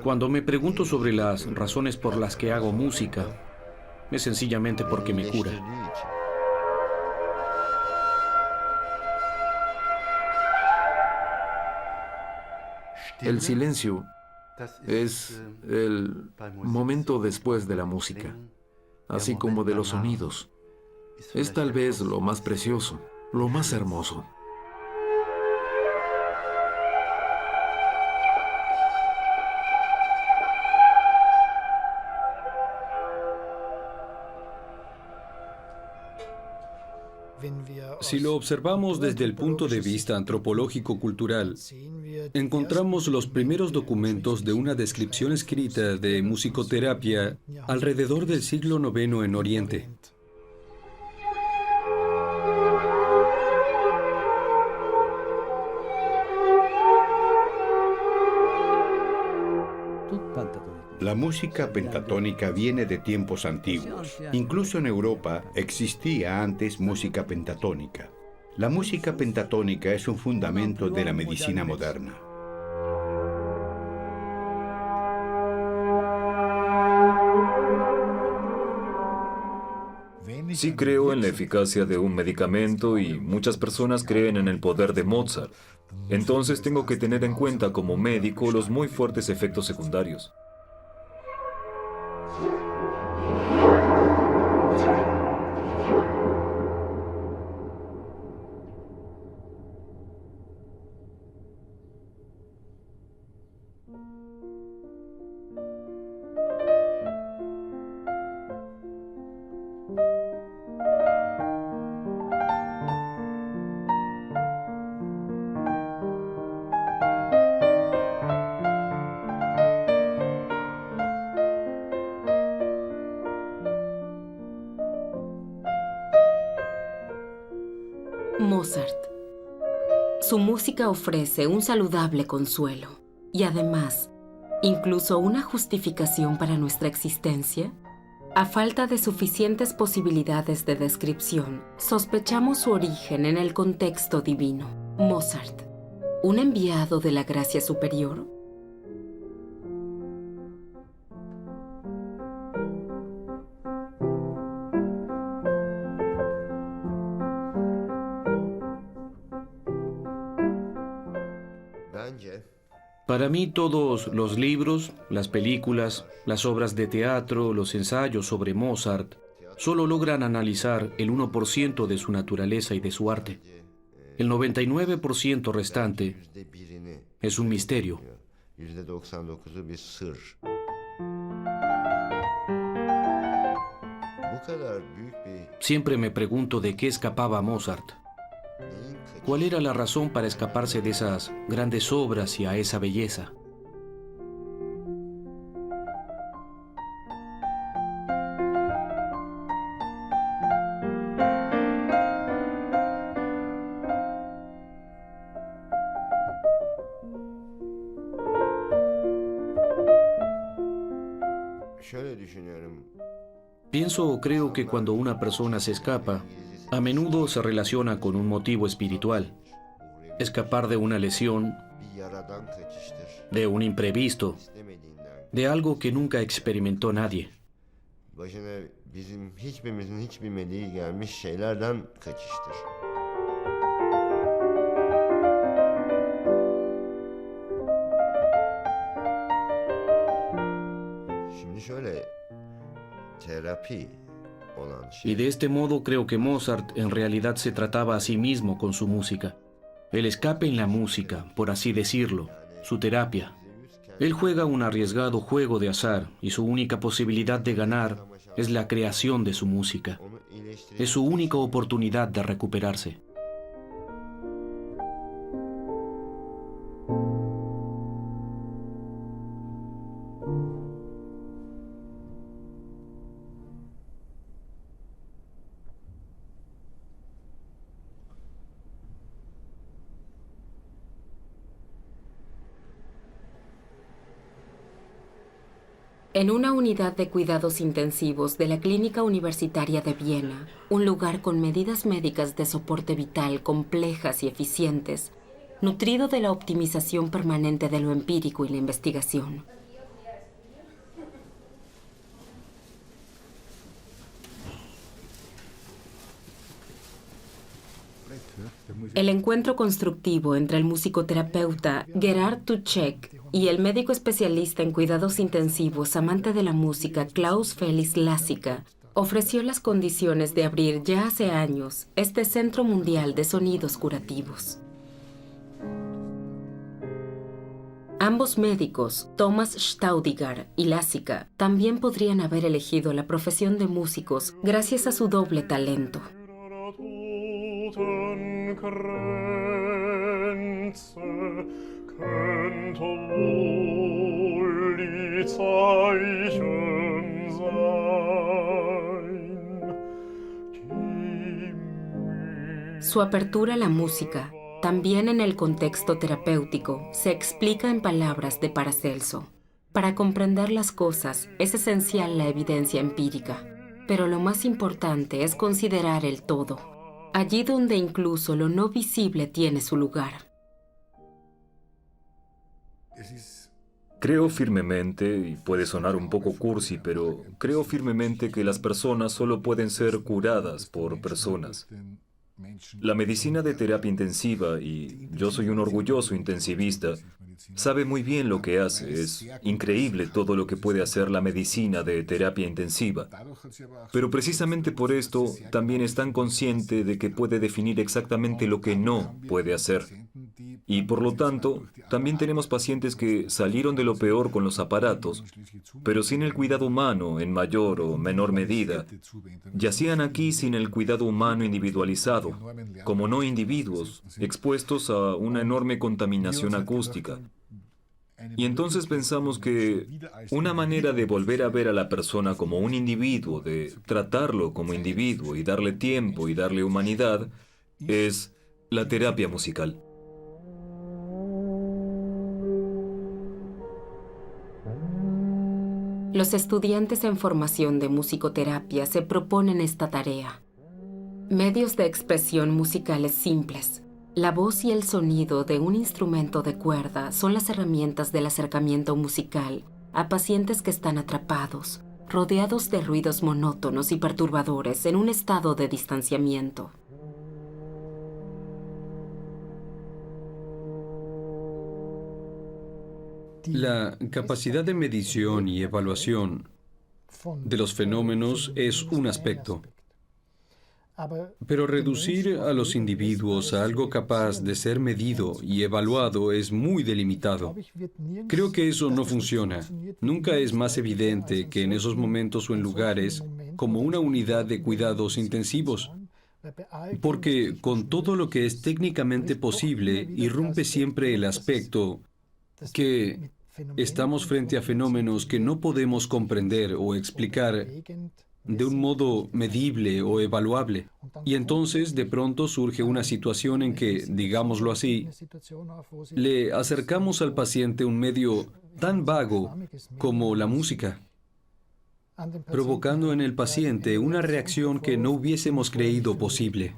Cuando me pregunto sobre las razones por las que hago música, es sencillamente porque me cura. El silencio es el momento después de la música, así como de los sonidos. Es tal vez lo más precioso, lo más hermoso. Si lo observamos desde el punto de vista antropológico-cultural, encontramos los primeros documentos de una descripción escrita de musicoterapia alrededor del siglo IX en Oriente. La música pentatónica viene de tiempos antiguos. Incluso en Europa existía antes música pentatónica. La música pentatónica es un fundamento de la medicina moderna. Sí creo en la eficacia de un medicamento y muchas personas creen en el poder de Mozart. Entonces tengo que tener en cuenta como médico los muy fuertes efectos secundarios. Mozart. Su música ofrece un saludable consuelo y además, incluso una justificación para nuestra existencia. A falta de suficientes posibilidades de descripción, sospechamos su origen en el contexto divino. Mozart, ¿un enviado de la gracia superior? Para mí todos los libros, las películas, las obras de teatro, los ensayos sobre Mozart, solo logran analizar el 1% de su naturaleza y de su arte. El 99% restante es un misterio. Siempre me pregunto de qué escapaba Mozart. ¿Cuál era la razón para escaparse de esas grandes obras y a esa belleza? Pienso o creo que cuando una persona se escapa, a menudo se relaciona con un motivo espiritual. Escapar de una lesión, de un imprevisto, de algo que nunca experimentó nadie. Y de este modo creo que Mozart en realidad se trataba a sí mismo con su música. El escape en la música, por así decirlo, su terapia. Él juega un arriesgado juego de azar y su única posibilidad de ganar es la creación de su música. Es su única oportunidad de recuperarse. En una unidad de cuidados intensivos de la Clínica Universitaria de Viena, un lugar con medidas médicas de soporte vital complejas y eficientes, nutrido de la optimización permanente de lo empírico y la investigación, El encuentro constructivo entre el musicoterapeuta Gerard Tuchek y el médico especialista en cuidados intensivos, amante de la música, Klaus Felix Lassika, ofreció las condiciones de abrir ya hace años este Centro Mundial de Sonidos Curativos. Ambos médicos, Thomas Staudinger y Lassika, también podrían haber elegido la profesión de músicos gracias a su doble talento. Su apertura a la música, también en el contexto terapéutico, se explica en palabras de Paracelso. Para comprender las cosas es esencial la evidencia empírica, pero lo más importante es considerar el todo, allí donde incluso lo no visible tiene su lugar. Creo firmemente, y puede sonar un poco cursi, pero creo firmemente que las personas solo pueden ser curadas por personas. La medicina de terapia intensiva, y yo soy un orgulloso intensivista, sabe muy bien lo que hace. Es increíble todo lo que puede hacer la medicina de terapia intensiva. Pero precisamente por esto también es tan consciente de que puede definir exactamente lo que no puede hacer. Y por lo tanto, también tenemos pacientes que salieron de lo peor con los aparatos, pero sin el cuidado humano en mayor o menor medida. Yacían aquí sin el cuidado humano individualizado, como no individuos, expuestos a una enorme contaminación acústica. Y entonces pensamos que una manera de volver a ver a la persona como un individuo, de tratarlo como individuo y darle tiempo y darle humanidad, es la terapia musical. Los estudiantes en formación de musicoterapia se proponen esta tarea. Medios de expresión musicales simples. La voz y el sonido de un instrumento de cuerda son las herramientas del acercamiento musical a pacientes que están atrapados, rodeados de ruidos monótonos y perturbadores en un estado de distanciamiento. La capacidad de medición y evaluación de los fenómenos es un aspecto, pero reducir a los individuos a algo capaz de ser medido y evaluado es muy delimitado. Creo que eso no funciona. Nunca es más evidente que en esos momentos o en lugares como una unidad de cuidados intensivos, porque con todo lo que es técnicamente posible irrumpe siempre el aspecto que estamos frente a fenómenos que no podemos comprender o explicar de un modo medible o evaluable. Y entonces de pronto surge una situación en que, digámoslo así, le acercamos al paciente un medio tan vago como la música, provocando en el paciente una reacción que no hubiésemos creído posible.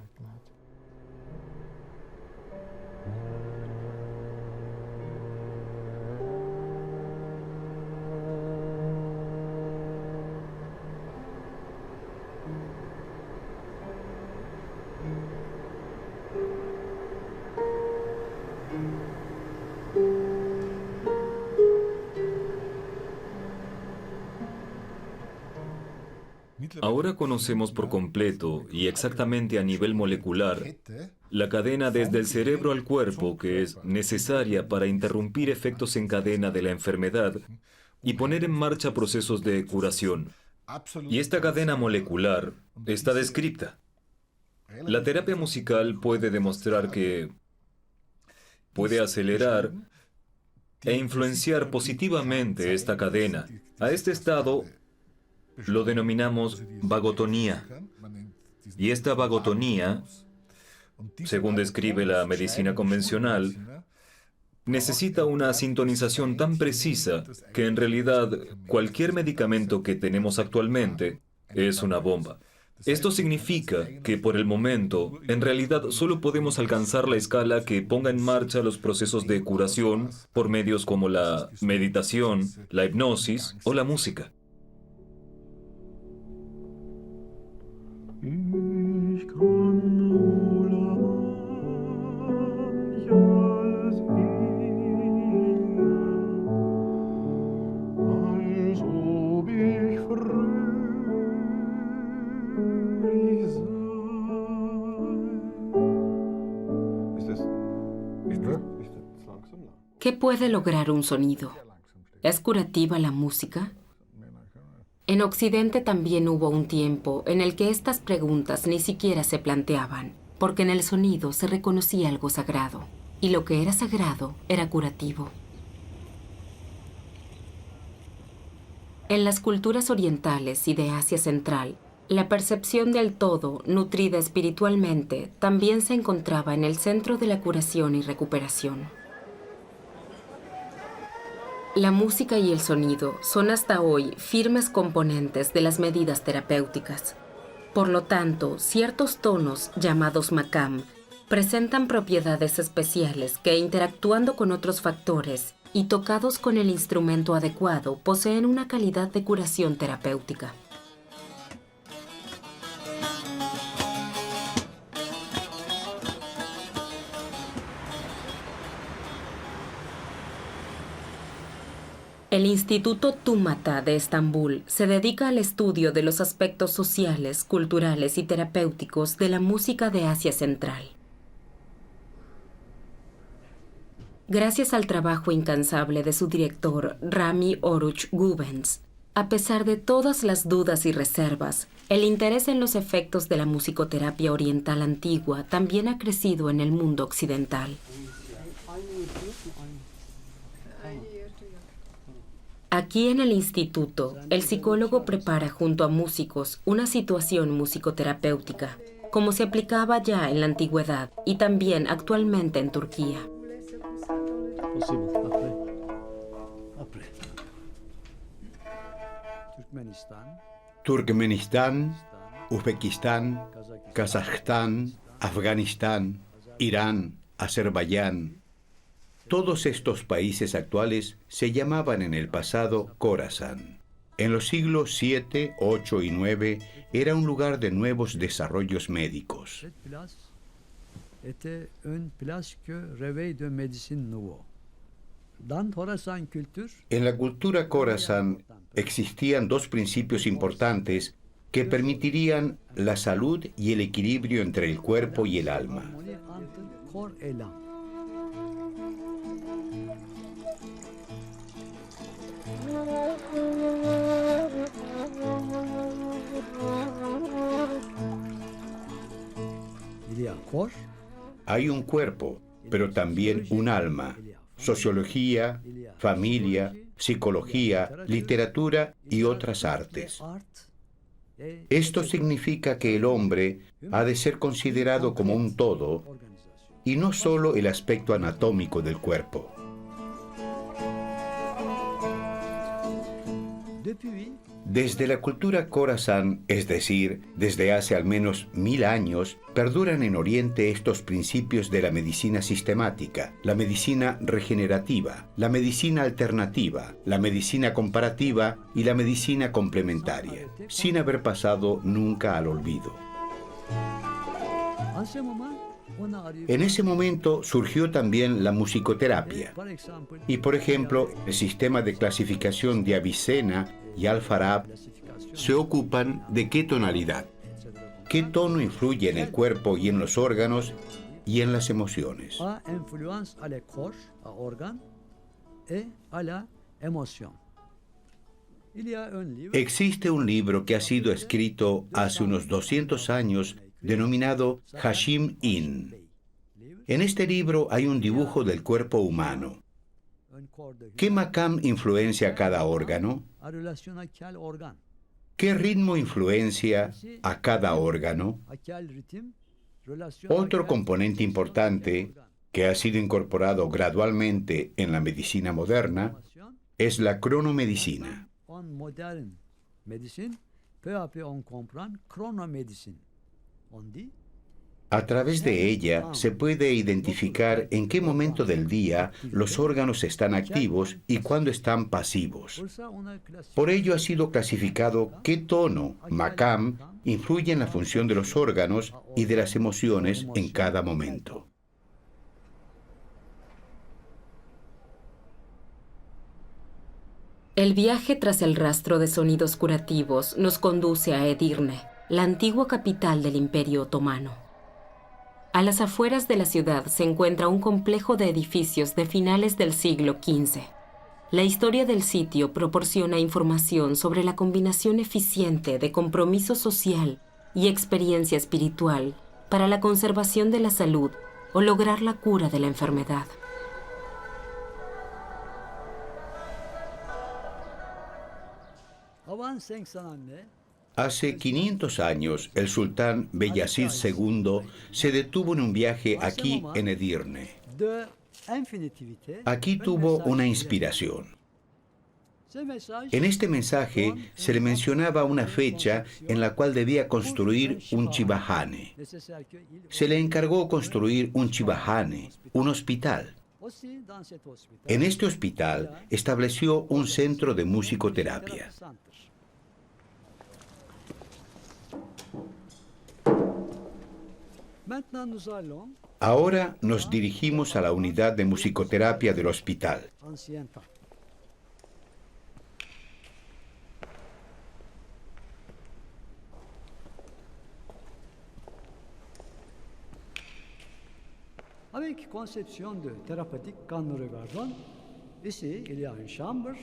Ahora conocemos por completo y exactamente a nivel molecular la cadena desde el cerebro al cuerpo que es necesaria para interrumpir efectos en cadena de la enfermedad y poner en marcha procesos de curación. Y esta cadena molecular está descrita. La terapia musical puede demostrar que puede acelerar e influenciar positivamente esta cadena. A este estado lo denominamos vagotonía. Y esta vagotonía, según describe la medicina convencional, necesita una sintonización tan precisa que en realidad cualquier medicamento que tenemos actualmente es una bomba. Esto significa que por el momento, en realidad solo podemos alcanzar la escala que ponga en marcha los procesos de curación por medios como la meditación, la hipnosis o la música. ¿Qué puede lograr un sonido? ¿Es curativa la música? En Occidente también hubo un tiempo en el que estas preguntas ni siquiera se planteaban, porque en el sonido se reconocía algo sagrado, y lo que era sagrado era curativo. En las culturas orientales y de Asia Central, la percepción del todo, nutrida espiritualmente, también se encontraba en el centro de la curación y recuperación. La música y el sonido son hasta hoy firmes componentes de las medidas terapéuticas. Por lo tanto, ciertos tonos, llamados maqam, presentan propiedades especiales que, interactuando con otros factores y tocados con el instrumento adecuado, poseen una calidad de curación terapéutica. El Instituto Tumata de Estambul se dedica al estudio de los aspectos sociales, culturales y terapéuticos de la música de Asia Central. Gracias al trabajo incansable de su director, Rami Oruç Gubens, a pesar de todas las dudas y reservas, el interés en los efectos de la musicoterapia oriental antigua también ha crecido en el mundo occidental. Aquí en el instituto, el psicólogo prepara junto a músicos una situación musicoterapéutica, como se aplicaba ya en la antigüedad y también actualmente en Turquía. Turkmenistán, Uzbekistán, Kazajstán, Afganistán, Irán, Azerbaiyán. Todos estos países actuales se llamaban en el pasado Khorasán. En los siglos 7, 8 y 9 era un lugar de nuevos desarrollos médicos. En la cultura Khorasán existían dos principios importantes que permitirían la salud y el equilibrio entre el cuerpo y el alma. Hay un cuerpo, pero también un alma, sociología, familia, psicología, literatura y otras artes. Esto significa que el hombre ha de ser considerado como un todo y no solo el aspecto anatómico del cuerpo. Desde la cultura Khorasán, es decir, desde hace al menos 1000 años, perduran en Oriente estos principios de la medicina sistemática, la medicina regenerativa, la medicina alternativa, la medicina comparativa y la medicina complementaria, sin haber pasado nunca al olvido. En ese momento surgió también la musicoterapia y, por ejemplo, el sistema de clasificación de Avicena y Al-Farab se ocupan de qué tonalidad, qué tono influye en el cuerpo y en los órganos y en las emociones. Existe un libro que ha sido escrito hace unos 200 años denominado Hashim In. En este libro hay un dibujo del cuerpo humano. ¿Qué maqam influencia cada órgano? ¿Qué ritmo influencia a cada órgano? Otro componente importante que ha sido incorporado gradualmente en la medicina moderna es la cronomedicina. A través de ella se puede identificar en qué momento del día los órganos están activos y cuándo están pasivos. Por ello ha sido clasificado qué tono, maqam, influye en la función de los órganos y de las emociones en cada momento. El viaje tras el rastro de sonidos curativos nos conduce a Edirne, la antigua capital del Imperio Otomano. A las afueras de la ciudad se encuentra un complejo de edificios de finales del siglo XV. La historia del sitio proporciona información sobre la combinación eficiente de compromiso social y experiencia espiritual para la conservación de la salud o lograr la cura de la enfermedad. Hace 500 años, el sultán Beyazid II se detuvo en un viaje aquí en Edirne. Aquí tuvo una inspiración. En este mensaje se le mencionaba una fecha en la cual debía construir un chibahane. Se le encargó construir un chibahane, un hospital. En este hospital estableció un centro de musicoterapia. Ahora nos dirigimos a la unidad de musicoterapia del hospital. Avec conception de thérapeutique quand nous regardons, ici il y a une chambre.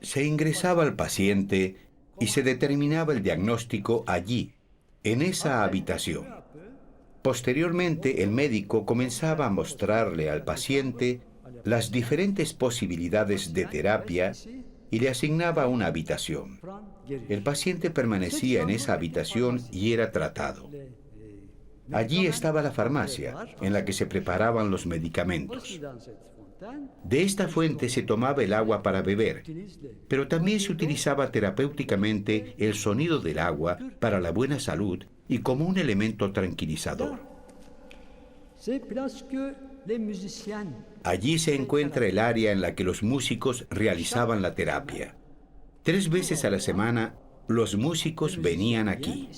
Se ingresaba al paciente y se determinaba el diagnóstico allí, en esa habitación. Posteriormente, el médico comenzaba a mostrarle al paciente las diferentes posibilidades de terapia y le asignaba una habitación. El paciente permanecía en esa habitación y era tratado. Allí estaba la farmacia, en la que se preparaban los medicamentos. De esta fuente se tomaba el agua para beber, pero también se utilizaba terapéuticamente el sonido del agua para la buena salud y como un elemento tranquilizador. Allí se encuentra el área en la que los músicos realizaban la terapia. 3 veces a la semana, los músicos venían aquí.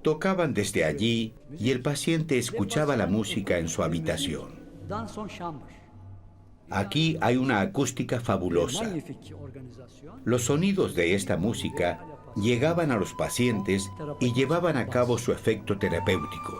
Tocaban desde allí y el paciente escuchaba la música en su habitación. Aquí hay una acústica fabulosa. Los sonidos de esta música llegaban a los pacientes y llevaban a cabo su efecto terapéutico.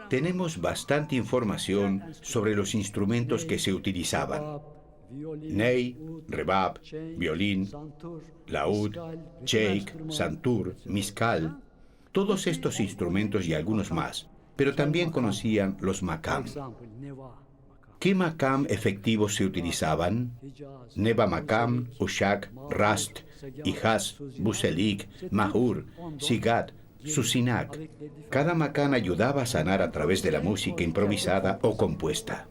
Tenemos bastante información sobre los instrumentos que se utilizaban. Ney, rebab, violín, laúd, cheik, santur, miscal, todos estos instrumentos y algunos más, pero también conocían los makam. ¿Qué makam efectivos se utilizaban? Neba makam, ushak, rast, ihas, buselik, mahur, sigat, Susinak. Cada macán ayudaba a sanar a través de la música improvisada o compuesta.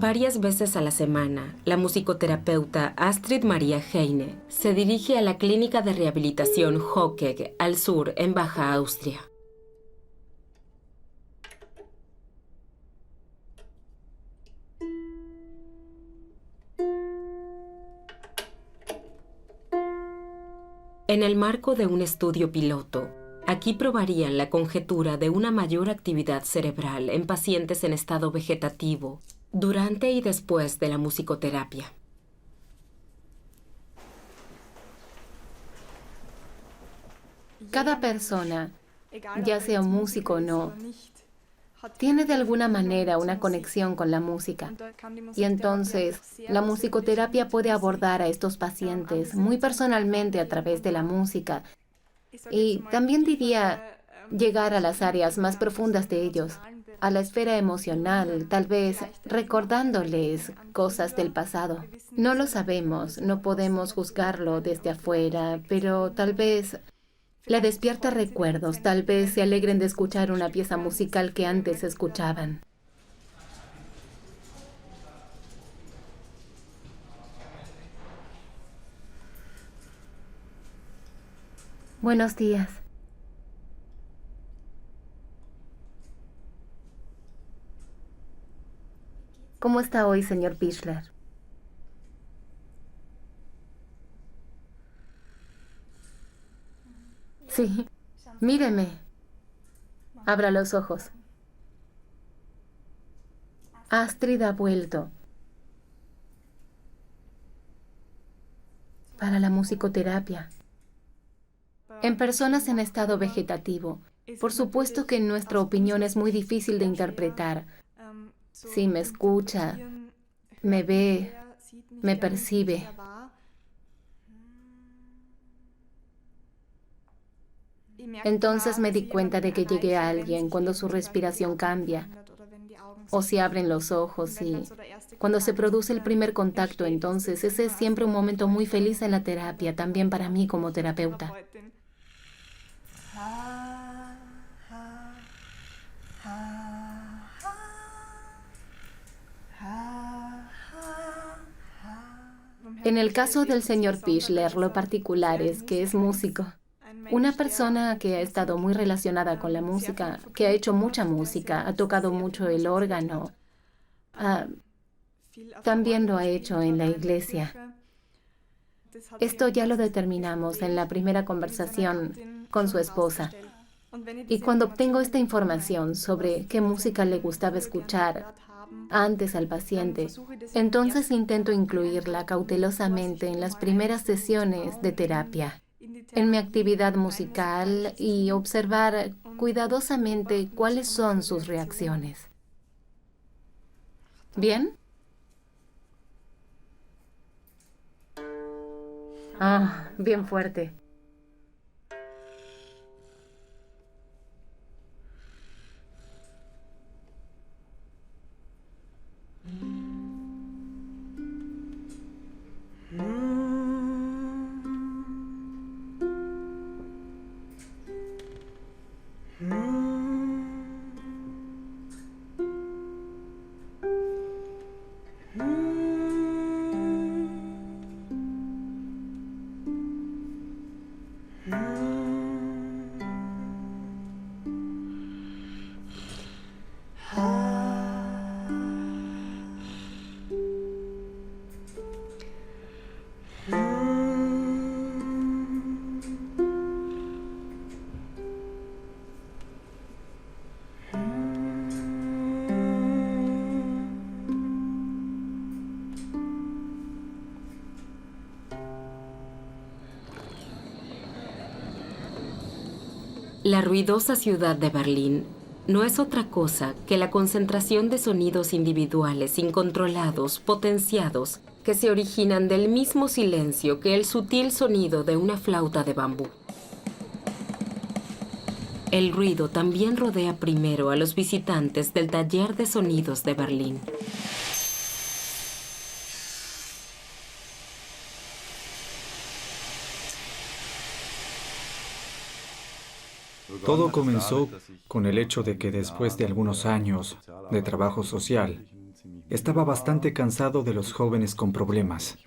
Varias veces a la semana, la musicoterapeuta Astrid Maria Heine se dirige a la clínica de rehabilitación Hockegg, al sur, en Baja Austria. En el marco de un estudio piloto, aquí probarían la conjetura de una mayor actividad cerebral en pacientes en estado vegetativo, durante y después de la musicoterapia. Cada persona, ya sea un músico o no, tiene de alguna manera una conexión con la música. Y entonces, la musicoterapia puede abordar a estos pacientes muy personalmente a través de la música. Y también diría llegar a las áreas más profundas de ellos, a la esfera emocional, tal vez recordándoles cosas del pasado. No lo sabemos, no podemos juzgarlo desde afuera, pero tal vez le despierta recuerdos, tal vez se alegren de escuchar una pieza musical que antes escuchaban. Buenos días. ¿Cómo está hoy, señor Pichler? Sí, míreme. Abra los ojos. Astrid ha vuelto para la musicoterapia. En personas en estado vegetativo, por supuesto que nuestra opinión es muy difícil de interpretar. Si me escucha, me ve, me percibe. Entonces me di cuenta de que llegué a alguien cuando su respiración cambia, o se abren los ojos y cuando se produce el primer contacto, entonces ese es siempre un momento muy feliz en la terapia, también para mí como terapeuta. En el caso del señor Pichler, lo particular es que es músico. Una persona que ha estado muy relacionada con la música, que ha hecho mucha música, ha tocado mucho el órgano, también lo ha hecho en la iglesia. Esto ya lo determinamos en la primera conversación con su esposa. Y cuando obtengo esta información sobre qué música le gustaba escuchar antes al paciente, entonces intento incluirla cautelosamente en las primeras sesiones de terapia, en mi actividad musical y observar cuidadosamente cuáles son sus reacciones. ¿Bien? Bien fuerte. La ruidosa ciudad de Berlín no es otra cosa que la concentración de sonidos individuales incontrolados, potenciados, que se originan del mismo silencio que el sutil sonido de una flauta de bambú. El ruido también rodea primero a los visitantes del taller de sonidos de Berlín. Todo comenzó con el hecho de que después de algunos años de trabajo social, estaba bastante cansado de los jóvenes con problemas.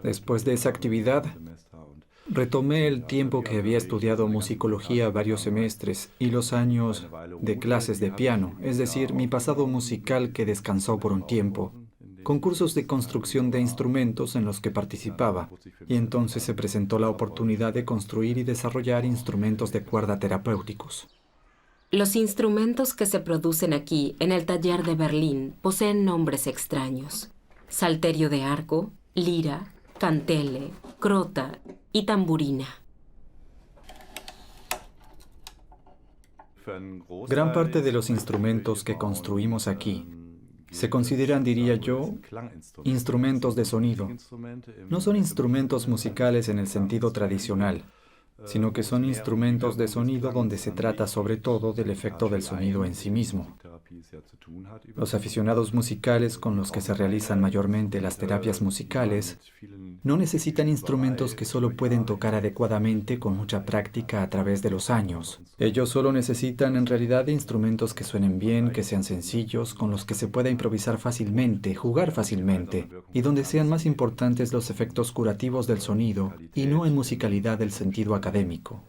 Después de esa actividad, retomé el tiempo que había estudiado musicología varios semestres y los años de clases de piano, es decir, mi pasado musical que descansó por un tiempo, concursos de construcción de instrumentos en los que participaba, y entonces se presentó la oportunidad de construir y desarrollar instrumentos de cuerda terapéuticos. Los instrumentos que se producen aquí, en el taller de Berlín, poseen nombres extraños: salterio de arco, lira, cantele, crota y tamburina. Gran parte de los instrumentos que construimos aquí se consideran, diría yo, instrumentos de sonido. No son instrumentos musicales en el sentido tradicional, sino que son instrumentos de sonido donde se trata sobre todo del efecto del sonido en sí mismo. Los aficionados musicales con los que se realizan mayormente las terapias musicales no necesitan instrumentos que solo pueden tocar adecuadamente con mucha práctica a través de los años. Ellos solo necesitan en realidad instrumentos que suenen bien, que sean sencillos, con los que se pueda improvisar fácilmente, jugar fácilmente, y donde sean más importantes los efectos curativos del sonido y no en musicalidad del sentido académico.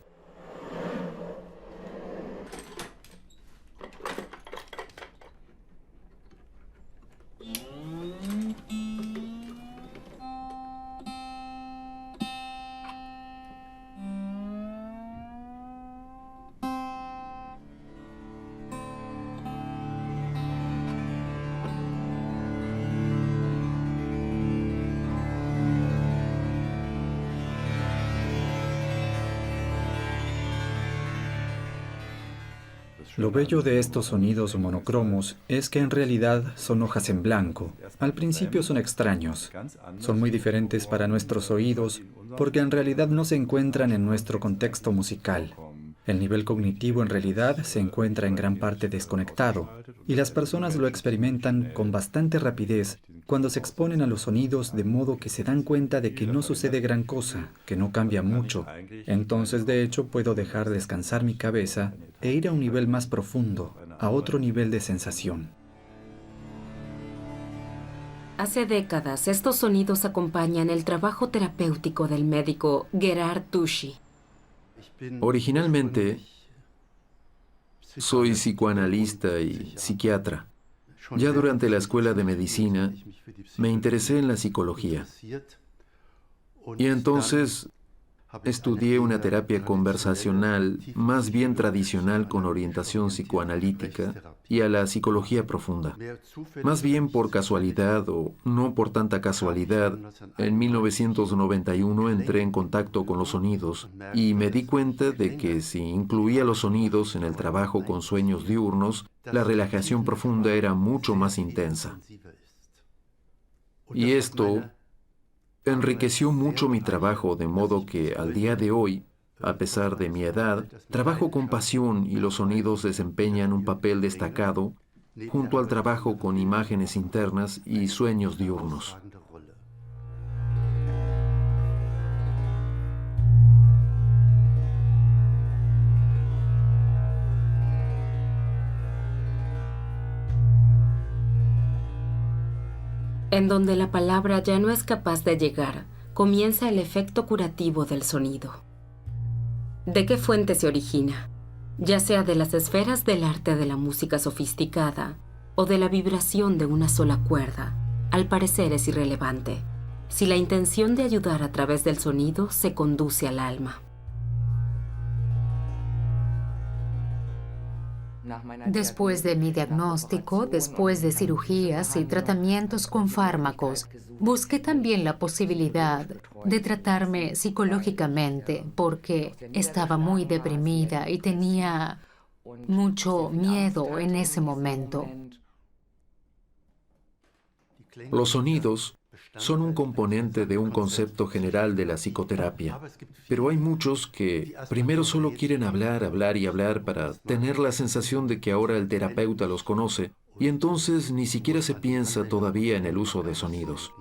Lo bello de estos sonidos monocromos es que en realidad son hojas en blanco. Al principio son extraños. Son muy diferentes para nuestros oídos porque en realidad no se encuentran en nuestro contexto musical. El nivel cognitivo en realidad se encuentra en gran parte desconectado y las personas lo experimentan con bastante rapidez cuando se exponen a los sonidos de modo que se dan cuenta de que no sucede gran cosa, que no cambia mucho. Entonces, de hecho, puedo dejar descansar mi cabeza e ir a un nivel más profundo, a otro nivel de sensación. Hace décadas, estos sonidos acompañan el trabajo terapéutico del médico Gerard Tuschi. Originalmente, soy psicoanalista y psiquiatra. Ya durante la escuela de medicina, me interesé en la psicología. Y entonces estudié una terapia conversacional más bien tradicional con orientación psicoanalítica y a la psicología profunda. Más bien por casualidad o no por tanta casualidad, en 1991 entré en contacto con los sonidos y me di cuenta de que si incluía los sonidos en el trabajo con sueños diurnos, la relajación profunda era mucho más intensa. Y esto enriqueció mucho mi trabajo, de modo que al día de hoy, a pesar de mi edad, trabajo con pasión y los sonidos desempeñan un papel destacado junto al trabajo con imágenes internas y sueños diurnos. En donde la palabra ya no es capaz de llegar, comienza el efecto curativo del sonido. ¿De qué fuente se origina? Ya sea de las esferas del arte de la música sofisticada o de la vibración de una sola cuerda, al parecer es irrelevante, si la intención de ayudar a través del sonido se conduce al alma. Después de mi diagnóstico, después de cirugías y tratamientos con fármacos, busqué también la posibilidad de tratarme psicológicamente porque estaba muy deprimida y tenía mucho miedo en ese momento. Los sonidos son un componente de un concepto general de la psicoterapia, pero hay muchos que primero solo quieren hablar, hablar y hablar para tener la sensación de que ahora el terapeuta los conoce, y entonces ni siquiera se piensa todavía en el uso de sonidos.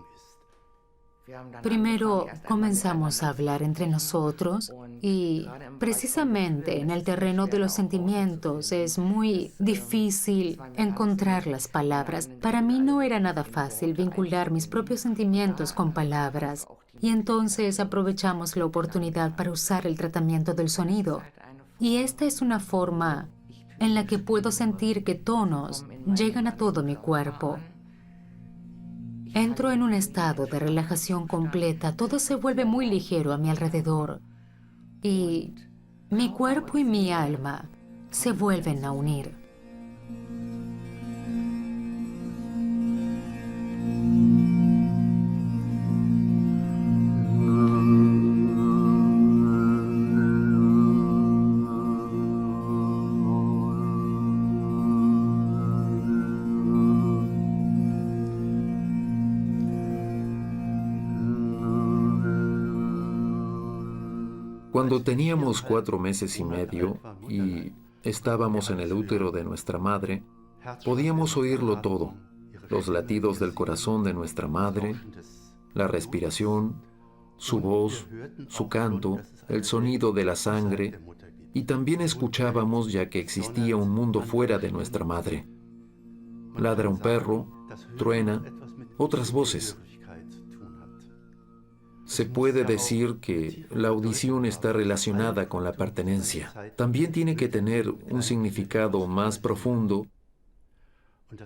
Primero comenzamos a hablar entre nosotros y precisamente en el terreno de los sentimientos es muy difícil encontrar las palabras. Para mí no era nada fácil vincular mis propios sentimientos con palabras y entonces aprovechamos la oportunidad para usar el tratamiento del sonido. Y esta es una forma en la que puedo sentir que tonos llegan a todo mi cuerpo. Entro en un estado de relajación completa, todo se vuelve muy ligero a mi alrededor y mi cuerpo y mi alma se vuelven a unir. Cuando teníamos 4 meses y medio y estábamos en el útero de nuestra madre, podíamos oírlo todo: los latidos del corazón de nuestra madre, la respiración, su voz, su canto, el sonido de la sangre, y también escuchábamos, ya que existía un mundo fuera de nuestra madre. Ladra un perro, truena, otras voces. Se puede decir que la audición está relacionada con la pertenencia. También tiene que tener un significado más profundo,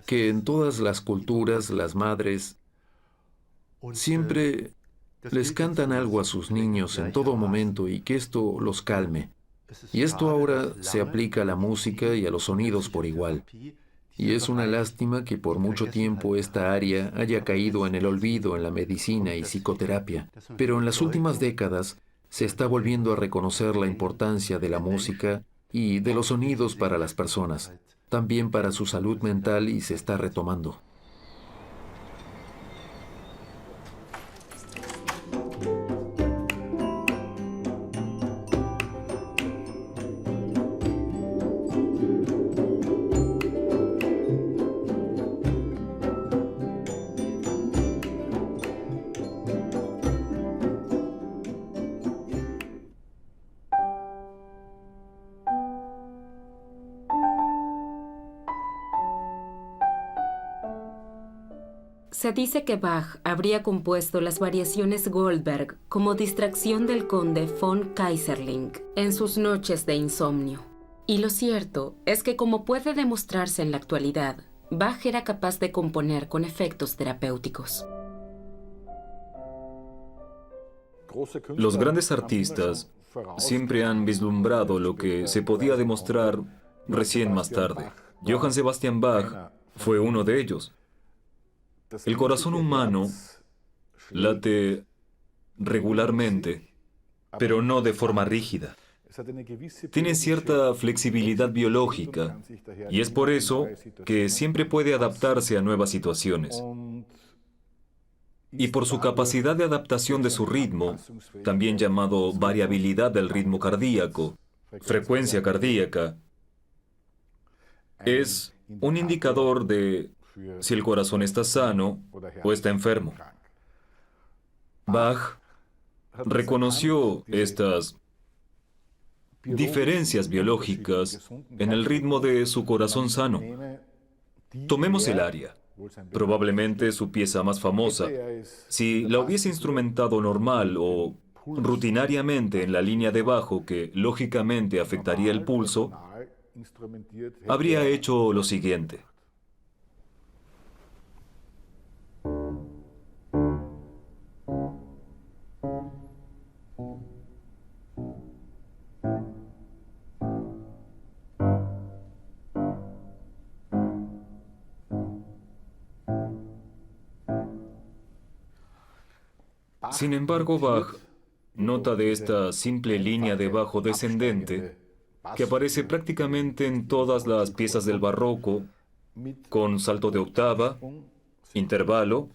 que en todas las culturas las madres siempre les cantan algo a sus niños en todo momento y que esto los calme. Y esto ahora se aplica a la música y a los sonidos por igual. Y es una lástima que por mucho tiempo esta área haya caído en el olvido en la medicina y psicoterapia. Pero en las últimas décadas se está volviendo a reconocer la importancia de la música y de los sonidos para las personas, también para su salud mental, y se está retomando. Se dice que Bach habría compuesto las variaciones Goldberg como distracción del conde von Keyserling en sus noches de insomnio. Y lo cierto es que, como puede demostrarse en la actualidad, Bach era capaz de componer con efectos terapéuticos. Los grandes artistas siempre han vislumbrado lo que se podía demostrar recién más tarde. Johann Sebastian Bach fue uno de ellos. El corazón humano late regularmente, pero no de forma rígida. Tiene cierta flexibilidad biológica y es por eso que siempre puede adaptarse a nuevas situaciones. Y por su capacidad de adaptación de su ritmo, también llamado variabilidad del ritmo cardíaco, frecuencia cardíaca, es un indicador de si el corazón está sano o está enfermo. Bach reconoció estas diferencias biológicas en el ritmo de su corazón sano. Tomemos el aria, probablemente su pieza más famosa. Si la hubiese instrumentado normal o rutinariamente en la línea de bajo, que lógicamente afectaría el pulso, habría hecho lo siguiente. Sin embargo, Bach nota de esta simple línea de bajo descendente que aparece prácticamente en todas las piezas del barroco, con salto de octava, intervalo,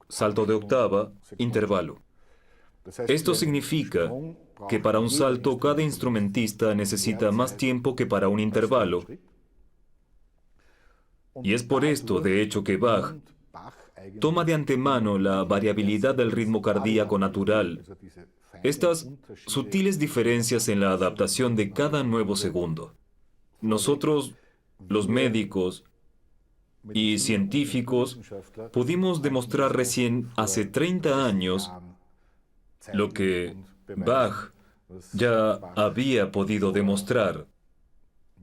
salto de octava, intervalo. Esto significa que para un salto cada instrumentista necesita más tiempo que para un intervalo. Y es por esto, de hecho, que Bach toma de antemano la variabilidad del ritmo cardíaco natural, estas sutiles diferencias en la adaptación de cada nuevo segundo. Nosotros, los médicos y científicos, pudimos demostrar recién hace 30 años lo que Bach ya había podido demostrar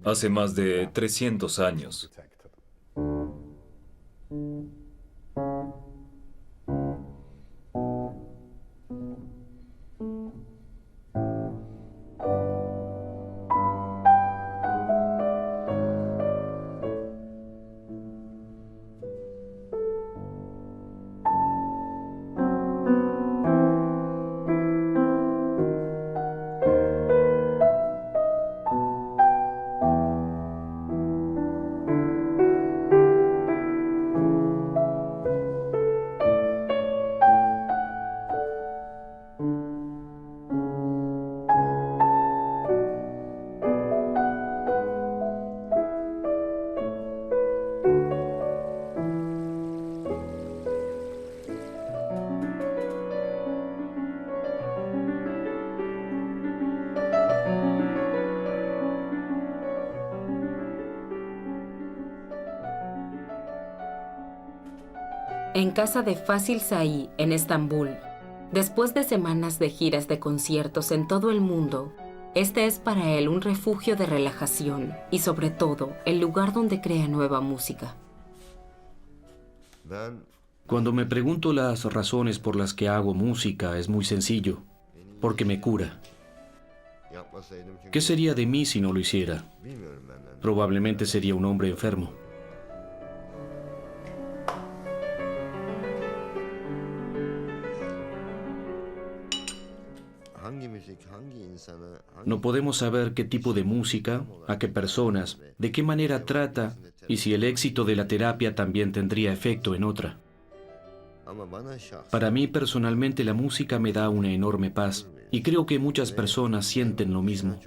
hace más de 300 años. en casa de Fasil Say, en Estambul. Después de semanas de giras de conciertos en todo el mundo, este es para él un refugio de relajación y, sobre todo, el lugar donde crea nueva música. Cuando me pregunto las razones por las que hago música, es muy sencillo, porque me cura. ¿Qué sería de mí si no lo hiciera? Probablemente sería un hombre enfermo. No podemos saber qué tipo de música, a qué personas, de qué manera trata y si el éxito de la terapia también tendría efecto en otra. Para mí personalmente la música me da una enorme paz y creo que muchas personas sienten lo mismo.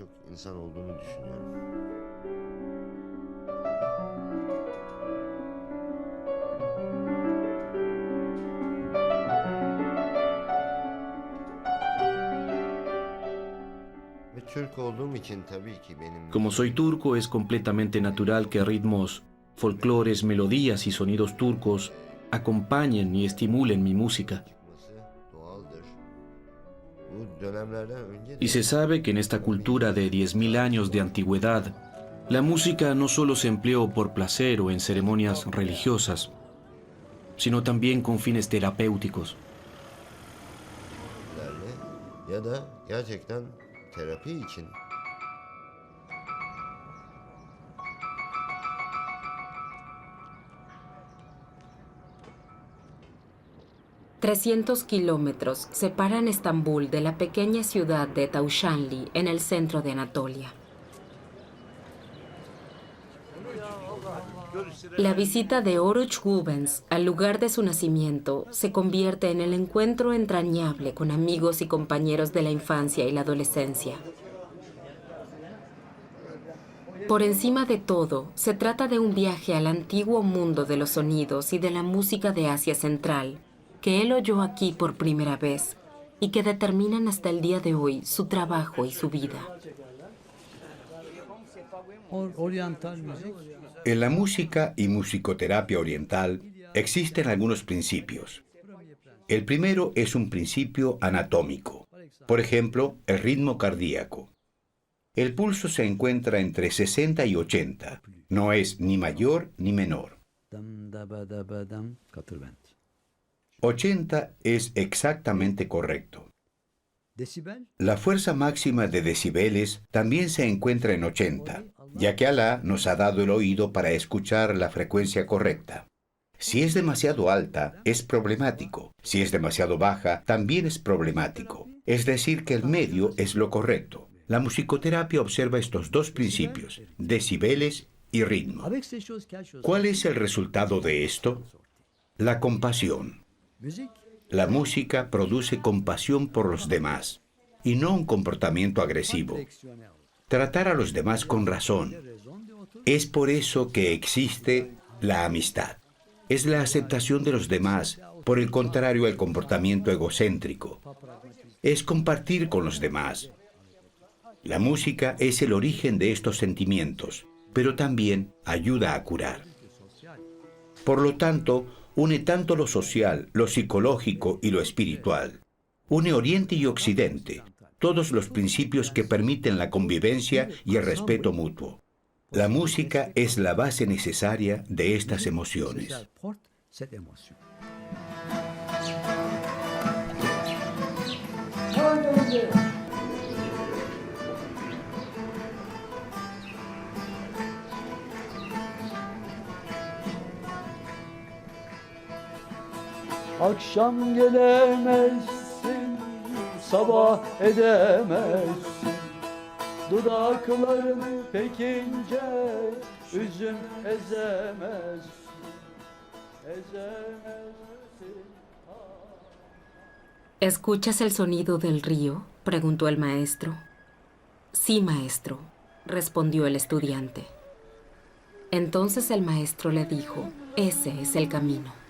Como soy turco, es completamente natural que ritmos, folclores, melodías y sonidos turcos acompañen y estimulen mi música. Y se sabe que en esta cultura de 10.000 años de antigüedad, la música no solo se empleó por placer o en ceremonias religiosas, sino también con fines terapéuticos. Terapi için. ...300 kilómetros separan Estambul de la pequeña ciudad de Tavşanlı en el centro de Anatolia. La visita de Oruç Gubens al lugar de su nacimiento se convierte en el encuentro entrañable con amigos y compañeros de la infancia y la adolescencia. Por encima de todo, se trata de un viaje al antiguo mundo de los sonidos y de la música de Asia Central, que él oyó aquí por primera vez y que determinan hasta el día de hoy su trabajo y su vida. En la música y musicoterapia oriental existen algunos principios. El primero es un principio anatómico, por ejemplo, el ritmo cardíaco. El pulso se encuentra entre 60 y 80, no es ni mayor ni menor. 80 es exactamente correcto. La fuerza máxima de decibeles también se encuentra en 80, ya que Alá nos ha dado el oído para escuchar la frecuencia correcta. Si es demasiado alta, es problemático. Si es demasiado baja, también es problemático. Es decir, que el medio es lo correcto. La musicoterapia observa estos dos principios, decibeles y ritmo. ¿Cuál es el resultado de esto? La compasión. La música produce compasión por los demás, y no un comportamiento agresivo. Tratar a los demás con razón. Es por eso que existe la amistad. Es la aceptación de los demás, por el contrario al comportamiento egocéntrico. Es compartir con los demás. La música es el origen de estos sentimientos, pero también ayuda a curar. Por lo tanto, une tanto lo social, lo psicológico y lo espiritual. Une Oriente y Occidente, todos los principios que permiten la convivencia y el respeto mutuo. La música es la base necesaria de estas emociones. Akşam gelemezsin, sabah edemezsin. Dudakların pek ince, üzüm ezemezsin. ¿Escuchas el sonido del río?, preguntó el maestro. Sí, maestro, respondió el estudiante. Entonces el maestro le dijo, ese es el camino.